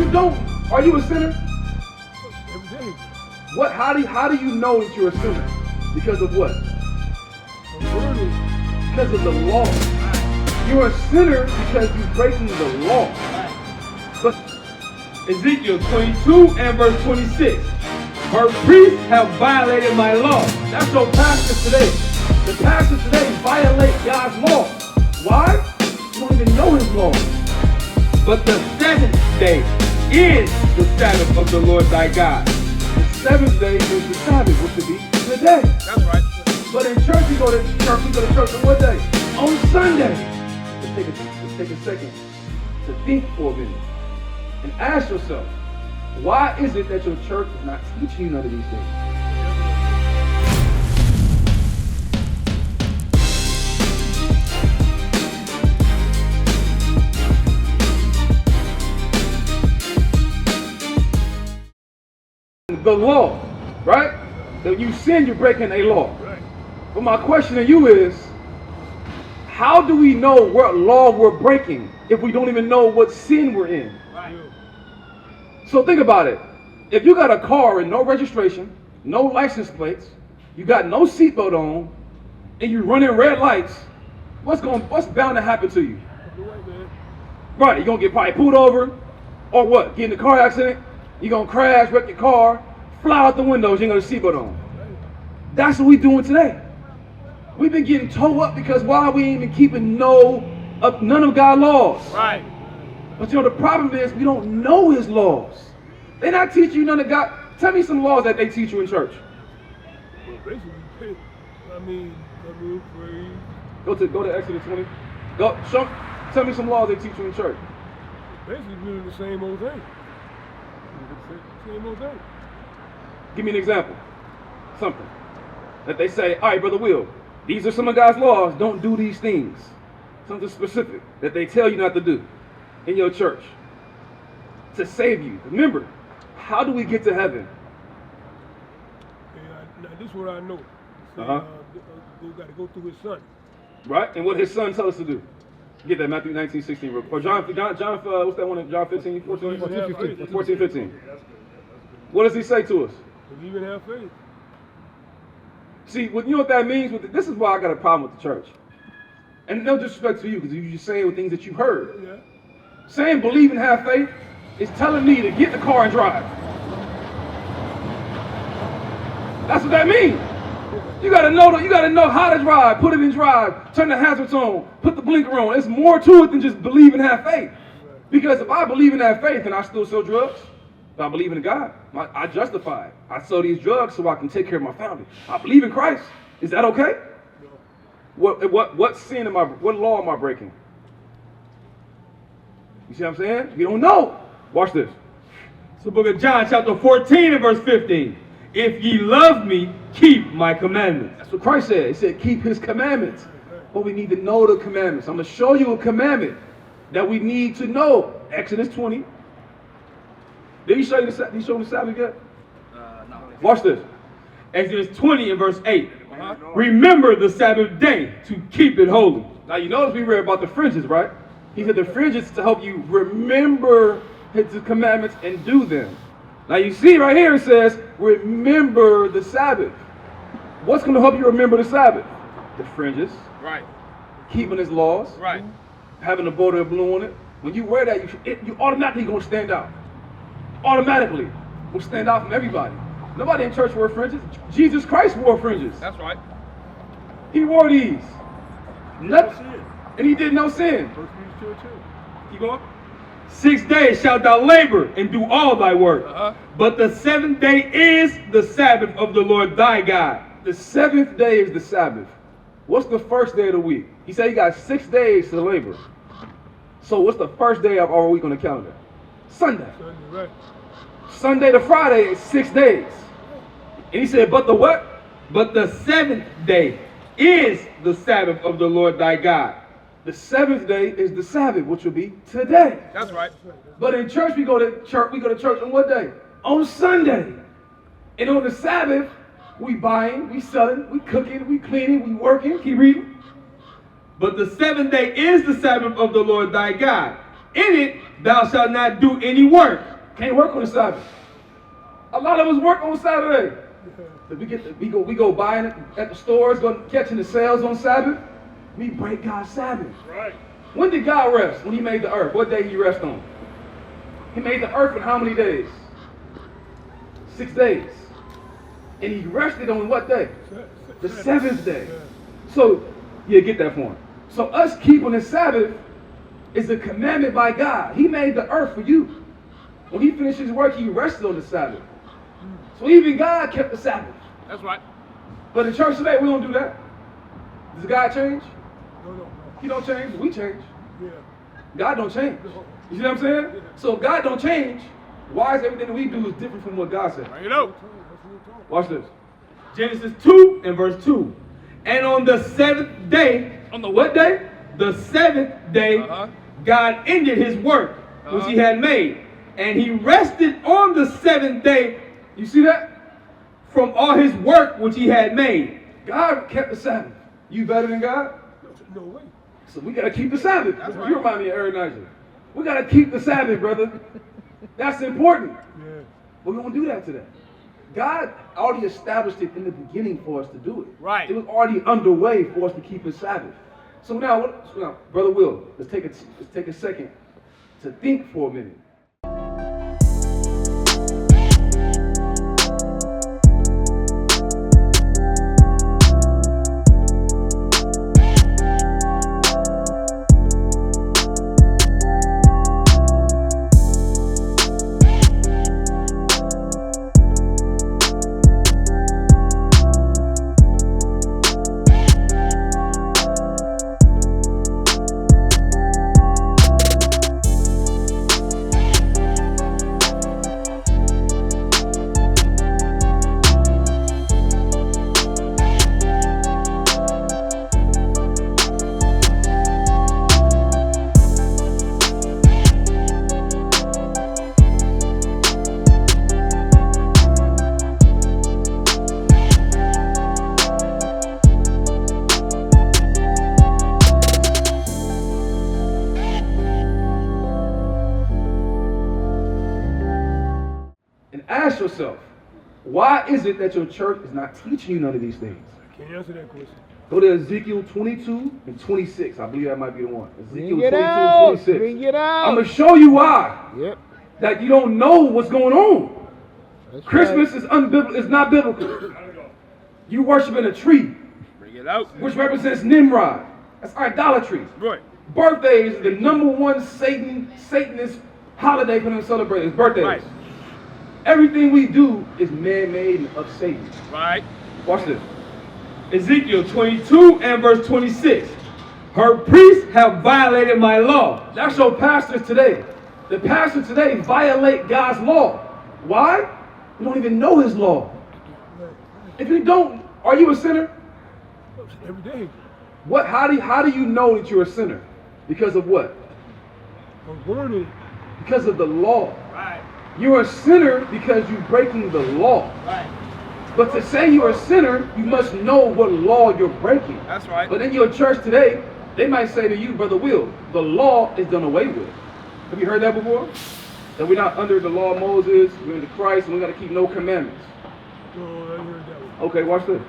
you don't, are you a sinner? Every day. What? How do you know that you're a sinner? Because of what? Because of the law. You're a sinner because you're breaking the law. But Ezekiel 22 and verse 26. Her priests have violated my law. that's your pastor today. The pastor today violate God's law. Why? You don't even know his law. But the seventh day is the Sabbath of the Lord thy God. The seventh day is the Sabbath, which would be today. That's right. But in church, we go to church on what day? On Sunday. Let's take a second to think for a minute and ask yourself, why is it that your church is not teaching you none of these things? The law, right? That you sin, you're breaking a law. Right. But my question to you is, how do we know what law we're breaking if we don't even know what sin we're in? Right. So think about it. If you got a car with no registration, no license plates, you got no seatbelt on, and you're running red lights, what's bound to happen to you? Right, you're gonna get probably pulled over, or what? Get in a car accident, you're gonna crash, wreck your car, fly out the windows, you ain't got a seatbelt on. That's what we doing today. We've been getting towed up because why we ain't even keeping none of God's laws. Right. But you know the problem is we don't know his laws. They're not teaching you none of God. Tell me some laws that they teach you in church. Well, basically, praise. Go to Exodus 20. Tell me some laws they teach you in church. Basically doing the same old thing. Same old thing. Give me an example. Something that they say, all right, Brother Will, these are some of God's laws. Don't do these things. Something specific that they tell you not to do in your church to save you. Remember, how do we get to heaven? Now this is what I know. We got to go through his son. Right? And what his son tells us to do. Get that, Matthew 19:16 real quick. Or John, what's that one in John 15, 14, 15. What does he say to us? Believe and have faith. See, you know what that means? This is why I got a problem with the church. And no disrespect to you, because you're just saying things that you've heard. Yeah. Saying believe and have faith is telling me to get in the car and drive. That's what that means. You gotta know how to drive, put it in drive, turn the hazards on, put the blinker on. There's more to it than just believe and have faith. Because if I believe and have faith and I still sell drugs, if I believe in God, I justify it. I sell these drugs so I can take care of my family. I believe in Christ. Is that okay? What sin what law am I breaking? You see what I'm saying? You don't know. Watch this. It's the book of John, chapter 14 and verse 15. If ye love me, keep my commandments. That's what Christ said. He said, keep his commandments. But we need to know the commandments. I'm going to show you a commandment that we need to know. Exodus 20. Did he show you the Sabbath yet? No. Watch this. Exodus 20 and verse 8. Remember the Sabbath day to keep it holy. Now you notice we read about the fringes, right? He said the fringes to help you remember his commandments and do them. Now you see right here it says, remember the Sabbath. What's going to help you remember the Sabbath? The fringes. Right. Keeping his laws. Right. Having a border of blue on it. When you wear that, you automatically going to stand out. Automatically. Will stand out from everybody. Nobody in church wore fringes. Jesus Christ wore fringes. That's right. He wore these. And he did no sin. Keep going. 6 days shalt thou labor and do all thy work. But the seventh day is the Sabbath of the Lord thy God. The seventh day is the Sabbath. What's the first day of the week? He said he got 6 days to labor. So what's the first day of our week on the calendar? Sunday. Right. Sunday to Friday is 6 days. And he said, but the what? But the seventh day is the Sabbath of the Lord thy God. The seventh day is the Sabbath, which will be today. That's right. But in church, we go to church on what day? On Sunday. And on the Sabbath, we buying, we selling, we cooking, we cleaning, we working. Keep reading. But the seventh day is the Sabbath of the Lord thy God. In it thou shalt not do any work. Can't work on the Sabbath. A lot of us work on Saturday. We go buying it at the stores, go catching the sales on Sabbath. We break God's Sabbath. Right. When did God rest? When he made the earth. What day he rest on? He made the earth in how many days? 6 days. And he rested on what day? The seventh day. So, yeah, get that for him. So us keeping the Sabbath is a commandment by God. He made the earth for you. When he finished his work, he rested on the Sabbath. So even God kept the Sabbath. That's right. But in church today, we don't do that. Does God change? No. He don't change, we change. Yeah. God don't change. You see what I'm saying? So if God don't change, why is everything that we do is different from what God said? Bring it out. Watch this. Genesis 2 and verse 2. And on the seventh day, on the what day? The seventh day, God ended his work which he had made. And he rested on the seventh day. You see that? From all his work which he had made. God kept the Sabbath. You better than God? No way. So we got to keep the Sabbath. That's You right. remind me of Aaron Niger. We got to keep the Sabbath, brother. That's important. Yeah. But we don't do that today. God already established it in the beginning for us to do it. Right. It was already underway for us to keep the Sabbath. So now, Brother Will, let's take a second to think for a minute. Ask yourself, why is it that your church is not teaching you none of these things? I can't answer that question. Go to Ezekiel 22 and 26. I believe that might be the one. Ezekiel Bring it 22 out. and 26. Bring it out. I'm going to show you why. Yep. That you don't know what's going on. That's Christmas right. is not biblical. You worshiping a tree, Bring it out. which represents Nimrod. That's idolatry. Right. Birthdays is the #1 Satanist holiday for them to celebrate. It's birthdays. Right. Everything we do is man-made and of Satan. Right. Watch this. Ezekiel 22 and verse 26. Her priests have violated my law. That's your pastors today. The pastors today violate God's law. Why? You don't even know his law. If you don't, are you a sinner? Every day. What? How do you know that you're a sinner? Because of what? I'm born in it. Because of the law. Right. You're a sinner because you're breaking the law. Right. But to say you're a sinner, you must know what law you're breaking. That's right. But in your church today, they might say to you, Brother Will, the law is done away with. Have you heard that before? That we're not under the law of Moses, we're under Christ, and we got to keep no commandments. No, I ain't heard that one. Okay, watch this.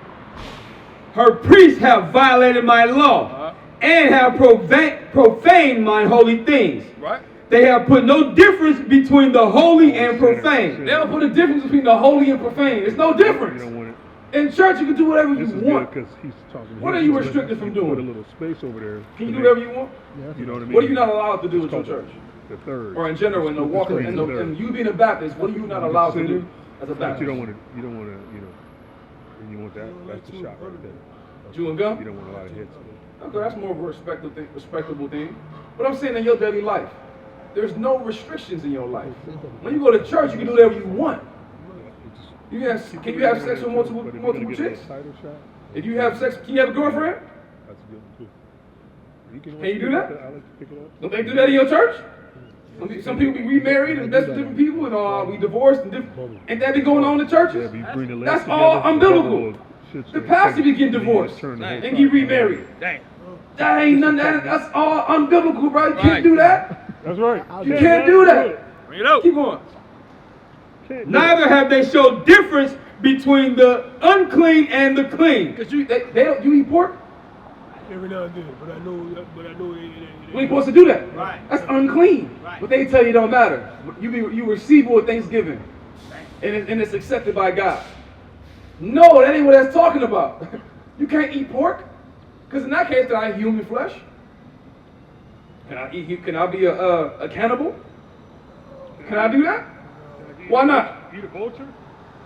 Her priests have violated my law and have profaned my holy things. Right. They have put no difference between the holy and profane. They don't put a difference between the holy and profane. There's no difference. You don't want it. In church, you can do whatever This you is want. good because he's talking. What here. are you He's restricted letting from you doing? Put a little space over there. Can you do whatever you want? You know what I mean? What are you not allowed to do at your It's called church? The third. Or in general, in the It's walking, called and, the third. and you being a Baptist, what are you not allowed to do as a But Baptist? you don't want to. You don't want to. You know. And you want that. That's the shot right there. Chewing gum? You don't want a lot of hits. Okay, that's more of a respectable thing. But I'm saying in your daily life, there's no restrictions in your life. When you go to church, you can do whatever you want. Can you have sex with multiple chicks? If you have sex, can you have a girlfriend? That's a good one too. Can you do that? I like to pick it up. Don't they do that in your church? Some people be remarried and that's with different people, and we divorced and different. Ain't that been going on in the Yeah, churches? but you bring the legs That's together, all unbiblical. the double shit The shit. pastor be getting Then you divorced just turn the whole and side. get remarried. Dang. That ain't none. That's all unbiblical, bro. You can't Right. do that. That's right. You can't do that. Bring it out. Keep going. Can't do Neither have they showed difference between the unclean and the clean. Because you eat pork? every now and then, but I know they You ain't supposed to do that. Right. That's unclean. Right. But they tell you it don't matter. You receive it with thanksgiving. And it's accepted by God. No, that ain't what that's talking about. You can't eat pork. Because in that case, then I eat human flesh. Can I be a cannibal? Can I do that? Why not? Eat a vulture?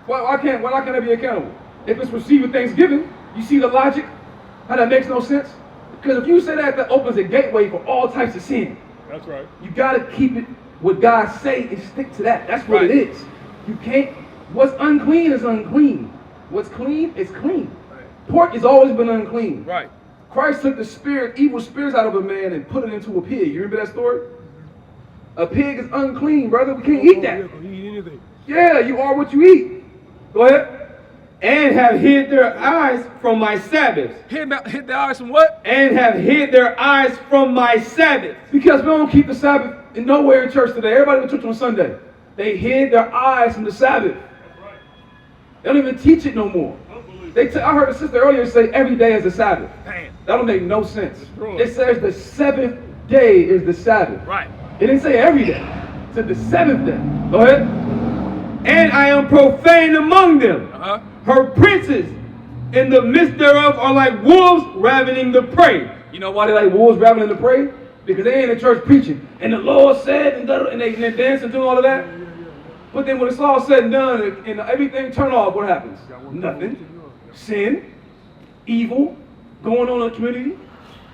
Why can't I be a cannibal? If it's receiving thanksgiving, you see the logic? How that makes no sense? Because if you say that opens a gateway for all types of sin. That's right. You gotta keep it what God say and stick to that. That's what Right. it is. You can't, what's unclean is unclean. What's clean is clean. Pork has always been unclean. Right. Christ took the evil spirits out of a man and put it into a pig. You remember that story? A pig is unclean, brother. We can't eat that. You can eat anything. Yeah, you are what you eat. Go ahead. And have hid their eyes from my Sabbaths. Hit the eyes from what? And have hid their eyes from my Sabbaths. Because we don't keep the Sabbath nowhere in church today. Everybody in church on Sunday. They hid their eyes from the Sabbath. They don't even teach it no more. I heard a sister earlier say every day is a Sabbath. Damn. That don't make no sense. Destroy. It says the seventh day is the Sabbath. Right. It didn't say every day. It said the seventh day. Go ahead. And I am profane among them. Uh-huh. Her princes in the midst thereof are like wolves ravening the prey. You know why they like wolves ravening the prey? Because they ain't in church preaching. And the Lord said, and they dance and do all of that. But then when it's all said and done and everything turn off, what happens? Nothing. Sin, evil, going on in the community.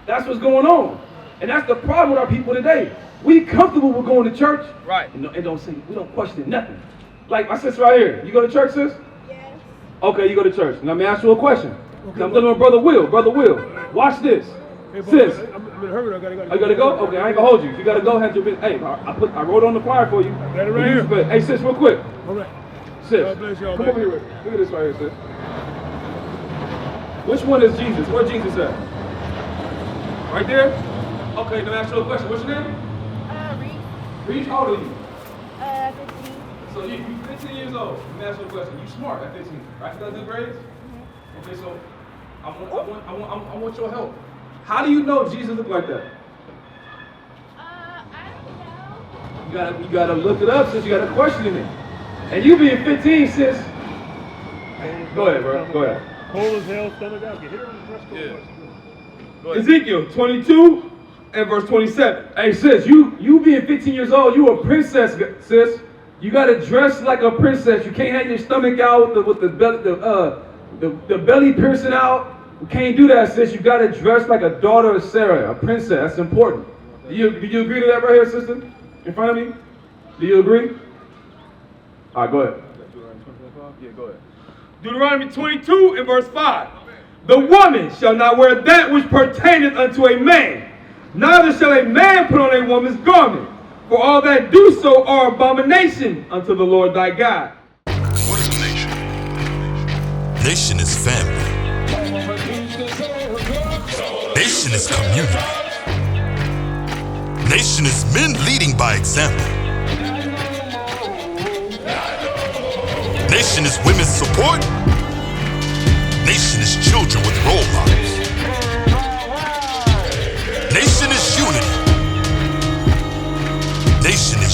That's what's going on. And that's the problem with our people today. We comfortable with going to church. Right. And we don't question nothing. Like my sister right here. You go to church, sis? Yes. Okay, you go to church. Now let me ask you a question. I'm dealing with Brother Will. Brother Will, watch this. Hey, Sis. I'm in a hurry. I gotta go. Oh, you gotta go? Okay, I ain't gonna hold you. If you gotta go, have your business. Hey, I wrote on the flyer for you. Got it right here. But, hey, sis, real quick. All right. Sis, God bless y'all, come man. over here. Look at this right here, sis. Which one is Jesus? Where Jesus at? Right there? Okay, let me ask you a question. What's your name? Reese. Reese, how old are you? 15. So you 15 years old. Let me ask you a question. You smart at 15, right? You got good grades? Okay, so I want your help. How do you know Jesus looked like that? I don't know. You gotta look it up, sis. You gotta question it. And you being 15, sis. Go ahead, bro. Go ahead. Cold as hell, stomach out. Get hit on the dress code. Go ahead. Ezekiel 22 and verse 27. Hey, sis, you being 15 years old, you a princess, sis. You gotta dress like a princess. You can't have your stomach out with the belly piercing out. You can't do that, sis. You gotta dress like a daughter of Sarah, a princess. That's important. Do you agree to that right here, sister? In front of me? Do you agree? All right, go ahead. Yeah, go ahead. Deuteronomy 22 and verse 5. The woman shall not wear that which pertaineth unto a man, neither shall a man put on a woman's garment, for all that do so are abomination unto the Lord thy God. What is a nation? Nation is family. Nation is community. Nation is men leading by example. Nation is women's support. Nation is children with role models. Nation is unity. Nation is